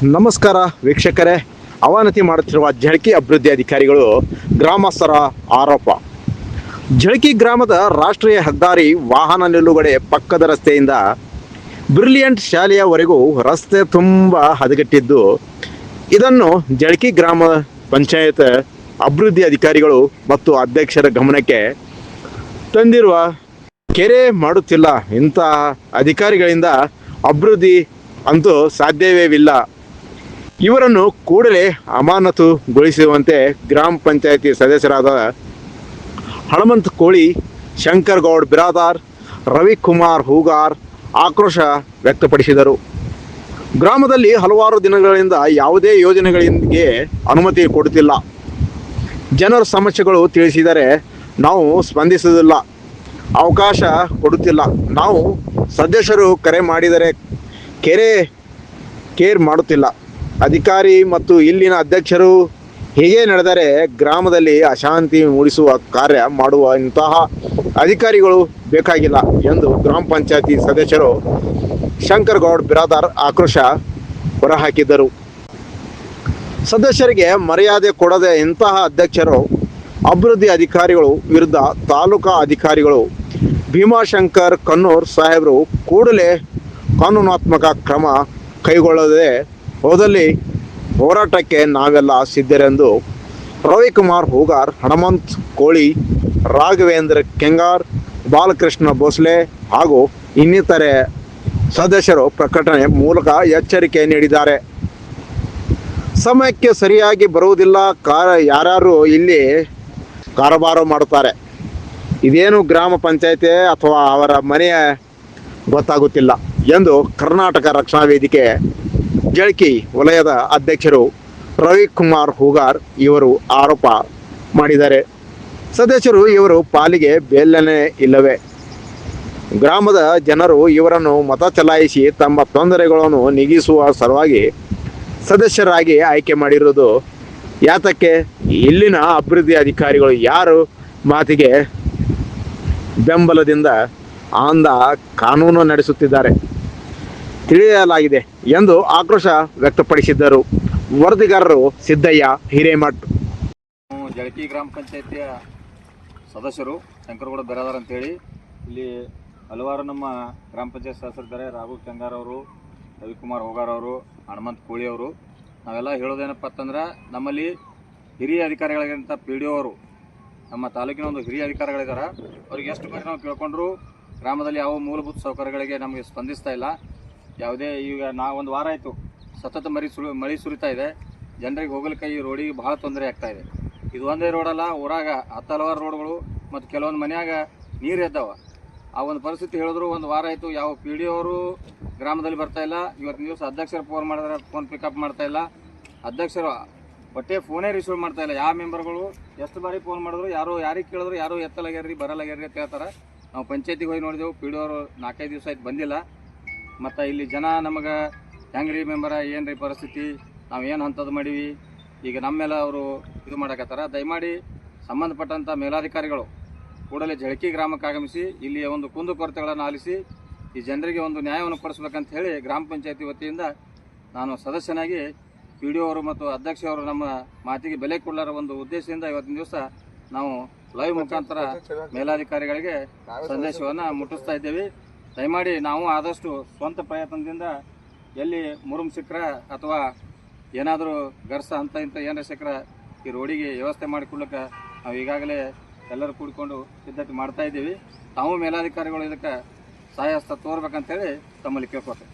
ನಮಸ್ಕಾರ ವೀಕ್ಷಕರೇ. ಅವನತಿ ಮಾಡುತ್ತಿರುವ ಜಳಕಿ ಅಭಿವೃದ್ಧಿ ಅಧಿಕಾರಿಗಳು ಗ್ರಾಮಸ್ಥರ ಆರೋಪ. ಜಳಕಿ ಗ್ರಾಮದ ರಾಷ್ಟ್ರೀಯ ಹೆದ್ದಾರಿ ವಾಹನ ನಿಲುಗಡೆ ಪಕ್ಕದ ರಸ್ತೆಯಿಂದ ಬ್ರಿಲಿಯಂಟ್ ಶಾಲೆಯವರೆಗೂ ರಸ್ತೆ ತುಂಬ ಹದಗೆಟ್ಟಿದ್ದು, ಇದನ್ನು ಜಳಕಿ ಗ್ರಾಮ ಪಂಚಾಯತ್ ಅಭಿವೃದ್ಧಿ ಅಧಿಕಾರಿಗಳು ಮತ್ತು ಅಧ್ಯಕ್ಷರ ಗಮನಕ್ಕೆ ತಂದಿರುವ ಕೆರೆ ಮಾಡುತ್ತಿಲ್ಲ. ಇಂತಹ ಅಧಿಕಾರಿಗಳಿಂದ ಅಭಿವೃದ್ಧಿ ಅಂತೂ ಸಾಧ್ಯವೇ. ಇವರನ್ನು ಕೂಡಲೇ ಅಮಾನತುಗೊಳಿಸುವಂತೆ ಗ್ರಾಮ ಪಂಚಾಯತಿ ಸದಸ್ಯರಾದ ಹಣಮಂತ್ ಕೋಳಿ, ಶಂಕರ್ ಗೌಡ್ ಬಿರಾದಾರ್, ರವಿಕುಮಾರ್ ಹೂಗಾರ್ ಆಕ್ರೋಶ ವ್ಯಕ್ತಪಡಿಸಿದರು. ಗ್ರಾಮದಲ್ಲಿ ಹಲವಾರು ದಿನಗಳಿಂದ ಯಾವುದೇ ಯೋಜನೆಗಳಿಗೆ ಅನುಮತಿ ಕೊಡುತ್ತಿಲ್ಲ. ಜನರ ಸಮಸ್ಯೆಗಳು ತಿಳಿಸಿದರೆ ನಾವು ಸ್ಪಂದಿಸುವುದಿಲ್ಲ, ಅವಕಾಶ ಕೊಡುತ್ತಿಲ್ಲ. ನಾವು ಸದಸ್ಯರು ಕರೆ ಮಾಡಿದರೆ ಕೇರ್ ಮಾಡುತ್ತಿಲ್ಲ. ಅಧಿಕಾರಿ ಮತ್ತು ಇಲ್ಲಿನ ಅಧ್ಯಕ್ಷರು ಹೀಗೆ ನಡೆದರೆ ಗ್ರಾಮದಲ್ಲಿ ಅಶಾಂತಿ ಮೂಡಿಸುವ ಕಾರ್ಯ ಮಾಡುವ ಇಂತಹ ಅಧಿಕಾರಿಗಳು ಬೇಕಾಗಿಲ್ಲ ಎಂದು ಗ್ರಾಮ ಪಂಚಾಯತಿ ಸದಸ್ಯರು ಶಂಕರ್ ಗೌಡ್ ಬಿರಾದಾರ್ ಆಕ್ರೋಶ ಹೊರಹಾಕಿದ್ದರು. ಸದಸ್ಯರಿಗೆ ಮರ್ಯಾದೆ ಕೊಡದೆ ಇಂತಹ ಅಧ್ಯಕ್ಷರು ಅಭಿವೃದ್ಧಿ ಅಧಿಕಾರಿಗಳು ವಿರುದ್ಧ ತಾಲೂಕಾ ಅಧಿಕಾರಿಗಳು ಭೀಮಾಶಂಕರ್ ಕನ್ನೂರ್ ಸಾಹೇಬರು ಕೂಡಲೇ ಕಾನೂನಾತ್ಮಕ ಕ್ರಮ ಕೈಗೊಳ್ಳದೆ ಹೋದಲ್ಲಿ ಹೋರಾಟಕ್ಕೆ ನಾವೆಲ್ಲ ಸಿದ್ಧರೆಂದು ರವಿಕುಮಾರ್ ಹೂಗಾರ್, ಹಣಮಂತ್ ಕೋಳಿ, ರಾಘವೇಂದ್ರ ಕೆಂಗಾರ್, ಬಾಲಕೃಷ್ಣ ಭೋಸ್ಲೆ ಹಾಗೂ ಇನ್ನಿತರೆ ಸದಸ್ಯರು ಪ್ರಕಟಣೆ ಮೂಲಕ ಎಚ್ಚರಿಕೆ ನೀಡಿದ್ದಾರೆ. ಸಮಯಕ್ಕೆ ಸರಿಯಾಗಿ ಬರುವುದಿಲ್ಲ, ಯಾರ್ಯಾರು ಇಲ್ಲಿ ಕಾರಬಾರು ಮಾಡುತ್ತಾರೆ, ಇದೇನು ಗ್ರಾಮ ಪಂಚಾಯತಿ ಅಥವಾ ಅವರ ಮನೆಯ ಗೊತ್ತಾಗುತ್ತಿಲ್ಲ ಎಂದು ಕರ್ನಾಟಕ ರಕ್ಷಣಾ ವೇದಿಕೆ ಜಳಕಿ ವಲಯದ ಅಧ್ಯಕ್ಷರು ರವಿಕುಮಾರ್ ಹೂಗಾರ್ ಇವರು ಆರೋಪ ಮಾಡಿದ್ದಾರೆ. ಸದಸ್ಯರು ಇವರು ಪಾಲಿಗೆ ಬೇಲನೆ ಇಲ್ಲವೇ? ಗ್ರಾಮದ ಜನರು ಇವರನ್ನು ಮತ ಚಲಾಯಿಸಿ ತಮ್ಮ ತೊಂದರೆಗಳನ್ನು ನೀಗಿಸುವ ಸಲುವಾಗಿ ಸದಸ್ಯರಾಗಿ ಆಯ್ಕೆ ಮಾಡಿರುವುದು ಯಾತಕ್ಕೆ? ಇಲ್ಲಿನ ಅಭಿವೃದ್ಧಿ ಅಧಿಕಾರಿಗಳು ಯಾರು ಮಾತಿಗೆ ಬೆಂಬಲದಿಂದ ಕಾನೂನು ನಡೆಸುತ್ತಿದ್ದಾರೆ ತಿಳಿಯಲಾಗಿದೆ ಎಂದು ಆಕ್ರೋಶ ವ್ಯಕ್ತಪಡಿಸಿದ್ದರು. ವರದಿಗಾರರು ಸಿದ್ದಯ್ಯ ಹಿರೇಮಠ್. ಜಳಕಿ ಗ್ರಾಮ ಪಂಚಾಯತಿಯ ಸದಸ್ಯರು ಶಂಕರಗೌಡ ಬಿರಾದಾರ್ ಅಂತೇಳಿ ಇಲ್ಲಿ ಹಲವಾರು ನಮ್ಮ ಗ್ರಾಮ ಪಂಚಾಯತ್ ಸದಸ್ಯರಿದ್ದಾರೆ. ರಾಘು ಕೆಂಗಾರ್ ಅವರು, ರವಿಕುಮಾರ್ ಹೋಗಾರ್ ಅವರು, ಹಣಮಂತ್ ಕೋಳಿ ಅವರು. ನಾವೆಲ್ಲ ಹೇಳೋದೇನಪ್ಪ ಅಂತಂದ್ರೆ, ನಮ್ಮಲ್ಲಿ ಹಿರಿಯ ಅಧಿಕಾರಿಗಳಿಗಿಂತ PDO ಅವರು ನಮ್ಮ ತಾಲೂಕಿನ ಒಂದು ಹಿರಿಯ ಅಧಿಕಾರಿಗಳಿದ್ದಾರೆ. ಅವ್ರಿಗೆ ಎಷ್ಟು ಬಾರಿ ನಾವು ಕೇಳ್ಕೊಂಡ್ರು ಗ್ರಾಮದಲ್ಲಿ ಯಾವ ಮೂಲಭೂತ ಸೌಕರ್ಯಗಳಿಗೆ ನಮಗೆ ಸ್ಪಂದಿಸ್ತಾ ಇಲ್ಲ. ಯಾವುದೇ ಈಗ ಒಂದು ವಾರ ಆಯಿತು ಸತತ ಮಳೆ ಸುರಿತಾ ಇದೆ. ಜನರಿಗೆ ಹೋಗಲಿಕ್ಕೆ ಈ ರೋಡಿಗೆ ಭಾಳ ತೊಂದರೆ ಆಗ್ತಾ ಇದೆ. ಇದು ಒಂದೇ ರೋಡಲ್ಲ, ಊರಾಗ ಹಲವಾರು ರೋಡ್ಗಳು ಮತ್ತು ಕೆಲವೊಂದು ಮನೆಯಾಗ ನೀರು ಎದ್ದಾವ. ಆ ಒಂದು ಪರಿಸ್ಥಿತಿ ಹೇಳಿದ್ರು ಒಂದು ವಾರ ಆಯಿತು. ಯಾವ PDO ಅವರು ಗ್ರಾಮದಲ್ಲಿ ಬರ್ತಾ ಇಲ್ಲ. ಇವತ್ತಿನ ದಿವಸ ಅಧ್ಯಕ್ಷರು ಫೋನ್ ಮಾಡಿದ್ರೆ ಫೋನ್ ಪಿಕಪ್ ಮಾಡ್ತಾ ಇಲ್ಲ. ಅಧ್ಯಕ್ಷರು ಒಟ್ಟೆ ಫೋನೇ ರಿಸೀವ್ ಮಾಡ್ತಾ ಇಲ್ಲ. ಯಾವ ಮೆಂಬರ್ಗಳು ಎಷ್ಟು ಬಾರಿ ಫೋನ್ ಮಾಡಿದ್ರು ಯಾರಿಗೆ ಕೇಳಿದ್ರು ಯಾರು ಎತ್ತಲಾಗ್ಯಾರ್ರಿ ಬರಲಾಗ್ಯಾರ್ರಿ ಅಂತ ಹೇಳ್ತಾರೆ. ನಾವು ಪಂಚಾಯತಿಗೆ ಹೋಗಿ ನೋಡಿದೆವು, PDO ಅವರು 4-5 ದಿವಸ ಆಯ್ತು ಬಂದಿಲ್ಲ. ಮತ್ತು ಇಲ್ಲಿ ಜನ ನಮಗೆ ಹೆಂಗ್ರಿ ಮೆಂಬರ ಏನ್ರಿ ಪರಿಸ್ಥಿತಿ, ನಾವು ಏನು ಹಂತದ್ದು ಮಾಡೀವಿ, ಈಗ ನಮ್ಮ ಮೇಲೆ ಅವರು ಇದು ಮಾಡಕತ್ತಾರ. ದಯಮಾಡಿ ಸಂಬಂಧಪಟ್ಟಂಥ ಮೇಲಾಧಿಕಾರಿಗಳು ಕೂಡಲೇ ಜಳಕಿ ಗ್ರಾಮಕ್ಕೆ ಆಗಮಿಸಿ ಇಲ್ಲಿಯ ಒಂದು ಕುಂದುಕೊರತೆಗಳನ್ನು ಆಲಿಸಿ ಈ ಜನರಿಗೆ ಒಂದು ನ್ಯಾಯವನ್ನು ಕೊಡಿಸ್ಬೇಕಂತ ಹೇಳಿ ಗ್ರಾಮ ಪಂಚಾಯತಿ ವತಿಯಿಂದ ನಾನು ಸದಸ್ಯನಾಗಿ PDO ಅವರು ಮತ್ತು ಅಧ್ಯಕ್ಷರು ನಮ್ಮ ಮಾತಿಗೆ ಬೆಲೆ ಕೊಡಲಾರ ಒಂದು ಉದ್ದೇಶದಿಂದ ಇವತ್ತಿನ ದಿವಸ ನಾವು ಲೈವ್ ಮುಖಾಂತರ ಮೇಲಾಧಿಕಾರಿಗಳಿಗೆ ಸಂದೇಶವನ್ನು ಮುಟ್ಟಿಸ್ತಾ ಇದ್ದೇವೆ. ದಯಮಾಡಿ ನಾವು ಆದಷ್ಟು ಸ್ವಂತ ಪ್ರಯತ್ನದಿಂದ ಎಲ್ಲಿ ಮುರುಮ್ ಸಿಕ್ಕರ ಅಥವಾ ಏನಾದರೂ ಗರ್ಸ ಇಂಥ ಏನಾರ ಸಿಕ್ಕರ ಈ ರೋಡಿಗೆ ವ್ಯವಸ್ಥೆ ಮಾಡಿಕೊಳ್ಳಕ್ಕೆ ನಾವು ಈಗಾಗಲೇ ಎಲ್ಲರೂ ಕೂಡಿಕೊಂಡು ಸಿದ್ಧತೆ ಮಾಡ್ತಾ ಇದ್ದೀವಿ. ತಾವು ಮೇಲಾಧಿಕಾರಿಗಳು ಇದಕ್ಕೆ ಸಹಾಯ ಹಸ್ತ ತೋರ್ಬೇಕಂತೇಳಿ ತಮ್ಮಲ್ಲಿ ಕೇಳ್ಕೊತೇವೆ.